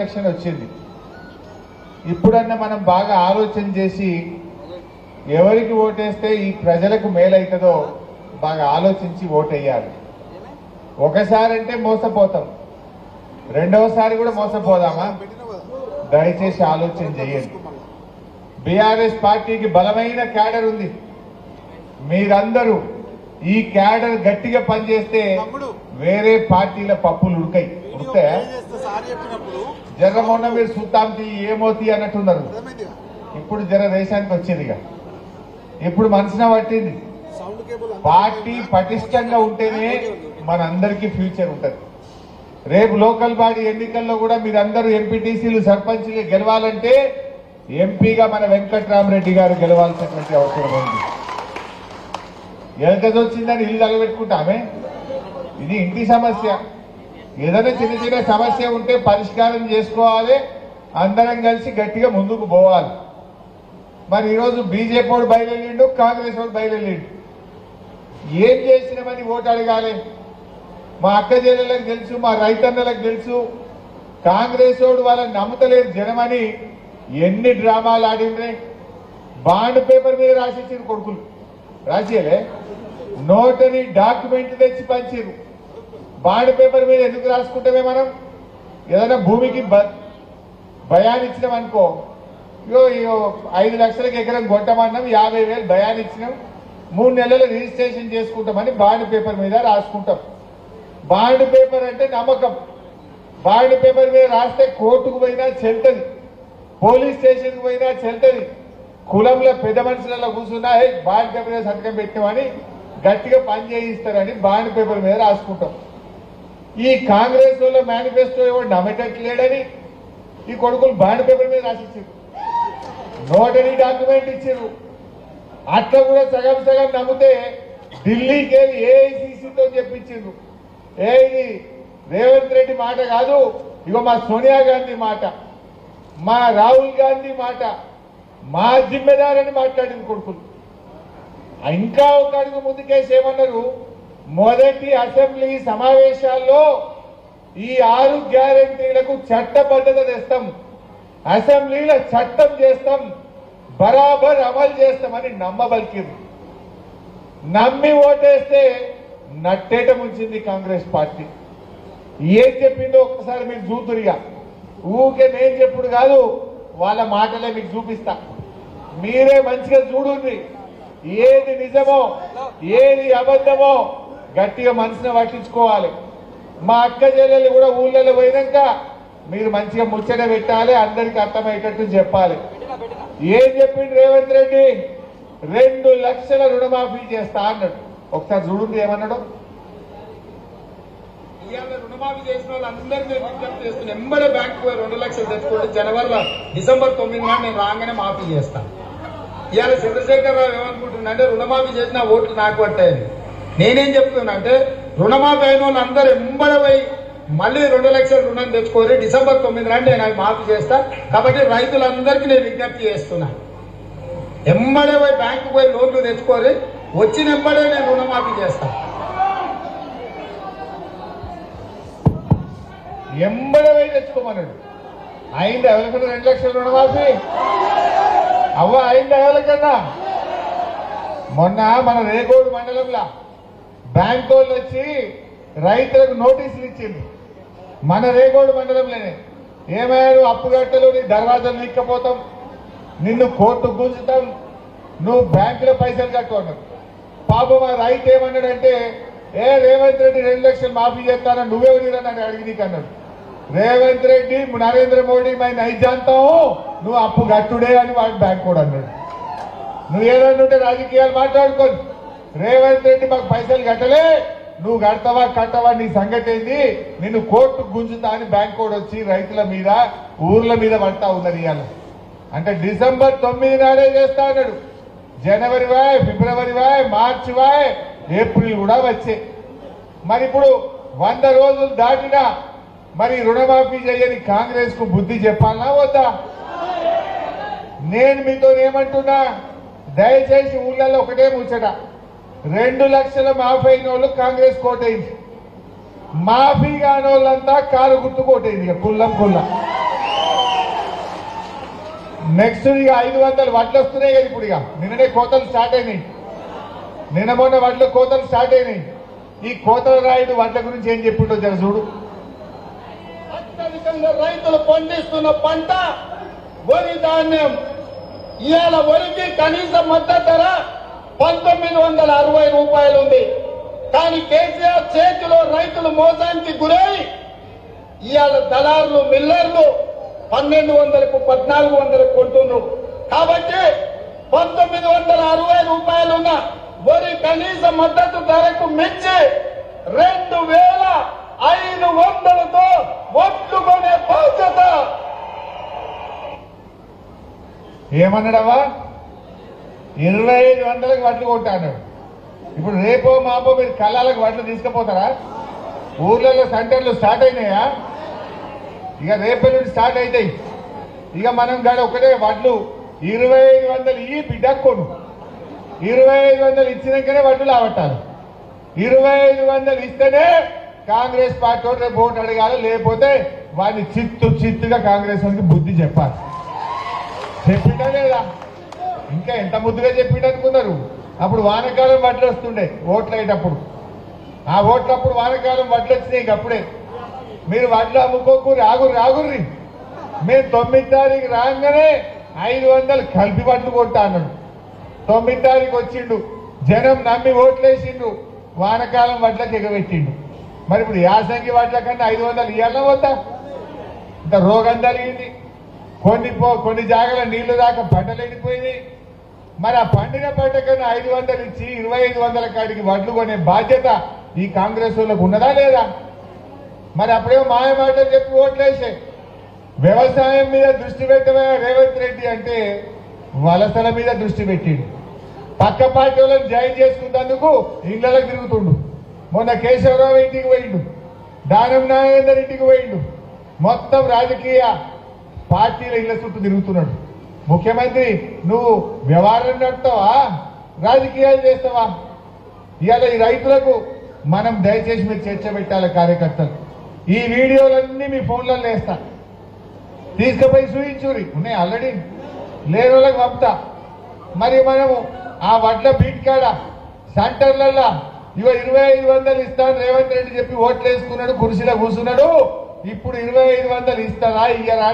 Election వచ్చింది. ఇప్పుడన్నా మనం బాగా ఆలోచన చేసి ఎవరికి ఓటేస్తే ఈ ప్రజలకు మేలైతుందో బాగా ఆలోచించి ఓటేయాలి. ఒకసారి అంటే మోసపోతాం, రెండవసారి కూడా మోసపోదామా? దయచేసి ఆలోచన చేయండి. బీఆర్ఎస్ పార్టీకి బలమైన క్యాడర్ ఉంది. మీరందరూ ఈ క్యాడర్ గట్టిగా పనిచేస్తే వేరే పార్టీల పప్పులు ఉడికాయి జగమోహన్ మీరు సుత్తాంతి ఏమోతి అన్నట్టున్నారు. ఇప్పుడు జర దేశానికి వచ్చేదిగా, ఇప్పుడు మనసున పట్టింది. పార్టీ పటిష్టంగా ఉంటేనే మనందరికీ ఫ్యూచర్ ఉంటుంది. రేపు లోకల్ బాడీ ఎన్నికల్లో కూడా మీరందరూ ఎంపీటీసీలు సర్పంచ్లు గెలవాలంటే ఎంపీగా మన వెంకట్రామరెడ్డి గారు గెలవాల్సినటువంటి అవసరం ఉంది. ఎలకదొచ్చిందని ఇల్లు తగబెట్టుకుంటామే, ఇది ఇంటి సమస్య. ఏదైనా చిన్న చిన్న సమస్య ఉంటే పరిష్కారం చేసుకోవాలి, అందరం కలిసి గట్టిగా ముందుకు పోవాలి. మరి ఈరోజు బీజేపీ వాడు బయలుదేరిండు, కాంగ్రెస్ వాడు బయలుదేరిండు. ఏం చేసినామని ఓటు అడగాలి? మా అక్క చెల్లెలకు తెలుసు, మా రైతన్నలకు తెలుసు. కాంగ్రెస్ వాడు వాళ్ళని నమ్ముతలేరు జనమని ఎన్ని డ్రామాలు ఆడిండ్రే. బాండ్ పేపర్ మీద రాసిచ్చారు కొడుకులు, రాసియలే నోటని డాక్యుమెంట్ తెచ్చి పంచారు. బాండ్ పేపర్ మీద ఎందుకు రాసుకుంటామే? మనం ఏదైనా భూమికి భయాన్ని ఇచ్చినాం అనుకో, 5 లక్షలకు ఎకరం కొట్టమన్నాం, 50,000 భయాన్ని ఇచ్చినాం, 3 నెలలు రిజిస్ట్రేషన్ చేసుకుంటామని బాండ్ పేపర్ మీద రాసుకుంటాం. బాండ్ పేపర్ అంటే నమ్మకం. బాండ్ పేపర్ మీద రాస్తే కోర్టుకు పోయినా చెల్తుంది, పోలీస్ స్టేషన్కి పోయినా చెల్తుంది. కులంలో పెద్ద మనుషులలో కూర్చున్నా బాండ్ పేపర్ మీద సంతకం పెట్టామని గట్టిగా పని చేయిస్తారని బాండ్ పేపర్ మీద రాసుకుంటాం. ఈ కాంగ్రెస్ వాళ్ళ మేనిఫెస్టో ఎవరు నమ్మేటట్లేడని ఈ కొడుకులు బాండ్ పేపర్ మీద రాసిచ్చారు, నోటరీ డాక్యుమెంట్ ఇచ్చారు. అట్లా కూడా సగం సగం నమ్మితే ఢిల్లీకి వెళ్ళి ఏఐసిసితో చెప్పించారు. ఇది రేవంత్ రెడ్డి మాట కాదు, ఇగో మా సోనియా గాంధీ మాట, మా రాహుల్ గాంధీ మాట, మా జిమ్మెదారని మాట్లాడింది కొడుకులు. ఇంకా ఒక అడుగు ముందుకేసి ఏమన్నారు, మొదటి అసెంబ్లీ సమావేశాల్లో ఈ 6 గ్యారెంటీలకు చట్టబద్ధత తెస్తాం, అసెంబ్లీలో చట్టం చేస్తాం, బరాబర్ అమలు చేస్తామని నమ్మబలికింది. నమ్మి ఓటేస్తే నట్టేట ముంచింది కాంగ్రెస్ పార్టీ. ఏం చెప్పిందో ఒక్కసారి మీకు చూతురిగా, ఊకే నేను చెప్పుడు కాదు, వాళ్ళ మాటలే మీకు చూపిస్తా. మీరే మంచిగా చూడుంది, ఏది నిజమో ఏది అబద్ధమో గట్టిగా మనసును పట్టించుకోవాలి. మా అక్క చెల్లెలు కూడా ఊళ్ళలో పోయినాక మీరు మంచిగా ముచ్చట పెట్టాలి, అందరికి అర్థమయ్యేటట్టు చెప్పాలి. ఏం చెప్పిండు రేవంత్ రెడ్డి? 2 లక్షల రుణమాఫీ చేస్తా అన్నాడు. ఒకసారి చూడుంది ఏమన్నాడు. రుణమాఫీ చేసిన వాళ్ళందరినీ విజ్ఞప్తి చేస్తున్నా, ఎంబడే బ్యాంకు 2 లక్షలు తెచ్చుకుంటే జనవరిలో డిసెంబర్ 9 నాడు నేను రాగానే మాఫీ చేస్తాను. ఇవాళ చంద్రశేఖరరావు ఏమనుకుంటున్నా అంటే రుణమాఫీ చేసిన ఓట్లు నాకు పట్టాయని. నేనేం చెప్తున్నా అంటే రుణమాఫీ అయిన వాళ్ళందరూ ఎంబడే పోయి మళ్ళీ 2 లక్షల రుణం తెచ్చుకోరి, డిసెంబర్ 9 నాడు నేను అవి మాఫీ చేస్తా. కాబట్టి రైతులందరికీ నేను విజ్ఞప్తి చేస్తున్నా, ఎంబడే పోయి బ్యాంకు పోయి లోన్లు తెచ్చుకోరి, వచ్చిన ఎంబడే నేను రుణమాఫీ చేస్తాను. ఎంబడే పోయి తెచ్చుకోమన్నాడు. అయింది ఎవరికన్నా 2 లక్షల రుణమాఫీ? అయింది ఎవరికన్నా? మొన్న మన రేగోడు మండలంలో బ్యాంకు వాళ్ళు వచ్చి రైతులకు నోటీసులు ఇచ్చింది. మన రేగోడు మండలంలోనే ఏమయ్యారు, అప్పు కట్టలు, నీ దర్వాజాలు నిక్కపోతాం, నిన్ను కోర్టుకు గుంజుతాం, నువ్వు బ్యాంకులో పైసలు కట్టు అన్నారు. పాపం ఆ రైతు ఏమన్నాడంటే, రేవంత్ రెడ్డి 2 లక్షలు మాఫీ చేస్తానని నువ్వెవరిరని అడిగి నీకు అన్నాడు. రేవంత్ రెడ్డి నరేంద్ర మోడీ మై నైజాంతం, నువ్వు అప్పు కట్టుడే అని వాడు బ్యాంక్ కూడా అన్నాడు. నువ్వు ఏదన్నా ఉంటే రాజకీయాలు మాట్లాడుకోను. రేవంత్ రెడ్డి మాకు పైసలు కట్టలే, నువ్వు కడతావా కట్టవా నీ సంగతి ఏంది, నిన్ను కోర్టుకు గుంజుతా అని బ్యాంక్ కూడా వచ్చి రైతుల మీద ఊర్ల మీద పడతా ఉన్నది. ఇవాళ అంటే డిసెంబర్ 9 నాడే చేస్తా అన్నాడు. జనవరి వాయ్, ఫిబ్రవరి వాయ్, మార్చి వాయ్, ఏప్రిల్ కూడా వచ్చే. మరి ఇప్పుడు 100 రోజులు దాటినా మరి రుణమాఫీ చేయని కాంగ్రెస్ కు బుద్ధి చెప్పాలనా వద్దా? నేను మీతో ఏమంటున్నా, దయచేసి ఊళ్ళల్లో ఒకటే ముచ్చట, 2 లక్షల మాఫీ అయిన వాళ్ళు కాంగ్రెస్ కోటైంది. మాఫీ కానోళ్ళంతా కారు గుర్తుకోటేది ఇక కుల్లం కుల్ల. నెక్స్ట్ ఇక 500 వడ్లు వస్తున్నాయి కదా ఇప్పుడు. ఇక నిన్ననే కోతలు స్టార్ట్ అయినాయి. నిన్న మొన్న వడ్ల కోతలు స్టార్ట్ అయినాయి. ఈ కోతల రాయుడు వడ్ల గురించి ఏం చెప్పిండో జర చూడు. అత్యధికంగా రైతులు పండిస్తున్న పంట వరి ధాన్యం. ఇవాళ వరికి కనీస మద్దతు ధర 1960 రూపాయలు ఉంది. కానీ కేసీఆర్ చేతిలో రైతులు మోసానికి గురై ఇవాళ దళారులు మిల్లర్లు 1200కు 1400 కొంటున్నారు. కాబట్టి 1960 రూపాయలున్న వరి కనీస మద్దతు ధరకు మించి 2500తో ఒట్లు కొనే బాధ్యత. ఏమన్నాడవా 2500కి వడ్లు కొంటాడు. ఇప్పుడు రేపో మాపో మీరు కళ్ళాలకు వడ్లు తీసుకుపోతారా? ఊర్లలో సెంటర్లు స్టార్ట్ అయినాయా? ఇక రేపటి నుండి స్టార్ట్ అవుతాయి. ఇక మనం గాడి ఒకటే వడ్లు 2500 ఈ బిడ్డక్కోను. 2500 ఇచ్చినాకనే వడ్లు లావట్టాలి. 2500 ఇస్తేనే కాంగ్రెస్ పార్టీ రేపు ఓటు అడగాలి. లేకపోతే వాడిని చిత్తుగా కాంగ్రెస్ వాళ్ళకి బుద్ధి చెప్పాలి. చెప్పిందా లేదా? ఇంకా ఎంత ముద్దుగా చెప్పిండు అనుకున్నారు? అప్పుడు వానకాలం వడ్లు వస్తుండే ఓట్లు అయ్యేటప్పుడు. ఆ ఓట్లప్పుడు వానకాలం వడ్లు వచ్చినాయి. అప్పుడే మీరు వడ్లు అమ్ముకోకూరి ఆగుర్రి. మేము 9వ తారీఖు రాగానే 500 కలిపి వడ్లు కొట్టా అన్నాడు. 9వ తారీఖు వచ్చిండు. జనం నమ్మి ఓట్లేసిండు. వానకాలం వడ్లకు ఎగబెట్టిండు. మరి ఇప్పుడు యాసంగి వడ్ల కన్నా 500 ఇవ్వాలన్నా వద్దా? ఇంత రోగం జరిగింది. కొన్ని జాగాల నీళ్లు దాకా పంటలు ఎండిపోయింది. మరి ఆ పండిన పంట కన్నా 500 ఇచ్చి 2500 కాడికి వడ్లు కొనే బాధ్యత ఈ కాంగ్రెస్ వాళ్ళకు ఉన్నదా లేదా? మరి అప్పుడేమో మాయ మాటలు చెప్పి ఓట్లేసే. వ్యవసాయం మీద దృష్టి పెట్టవే రేవంత్ రెడ్డి అంటే వలసల మీద దృష్టి పెట్టిండు. పక్క పార్టీ వాళ్ళని జాయిన్ చేసుకున్నందుకు ఇళ్లకు తిరుగుతుండు. మొన్న కేశవరావు ఇంటికి పోయిండు. దానం నాగేందర్ ఇంటికి పోయిండు. మొత్తం రాజకీయ పార్టీల ఇళ్ల చుట్టూ తిరుగుతున్నాడు. ముఖ్యమంత్రి నువ్వు వ్యవహారం నడుపుతావా, రాజకీయాలు చేస్తావా? ఇవాళ ఈ రైతులకు మనం దయచేసి మీరు చర్చ పెట్టాలి. కార్యకర్తలు ఈ వీడియోలన్నీ మీ ఫోన్లలో వేస్తా, తీసుకుపోయి చూయించురి. ఉన్నాయి ఆల్రెడీ, లేని వాళ్ళకి పంపుతా. మరి మనము ఆ వడ్ల బీట్ కాడ సెంటర్లలో 2500 ఇస్తాను రేవంత్ రెడ్డి చెప్పి ఓట్లు వేసుకున్నాడు, కుర్చీలో కూర్చున్నాడు. ఇప్పుడు 2500 ఇస్తారా ఇయ్యరా?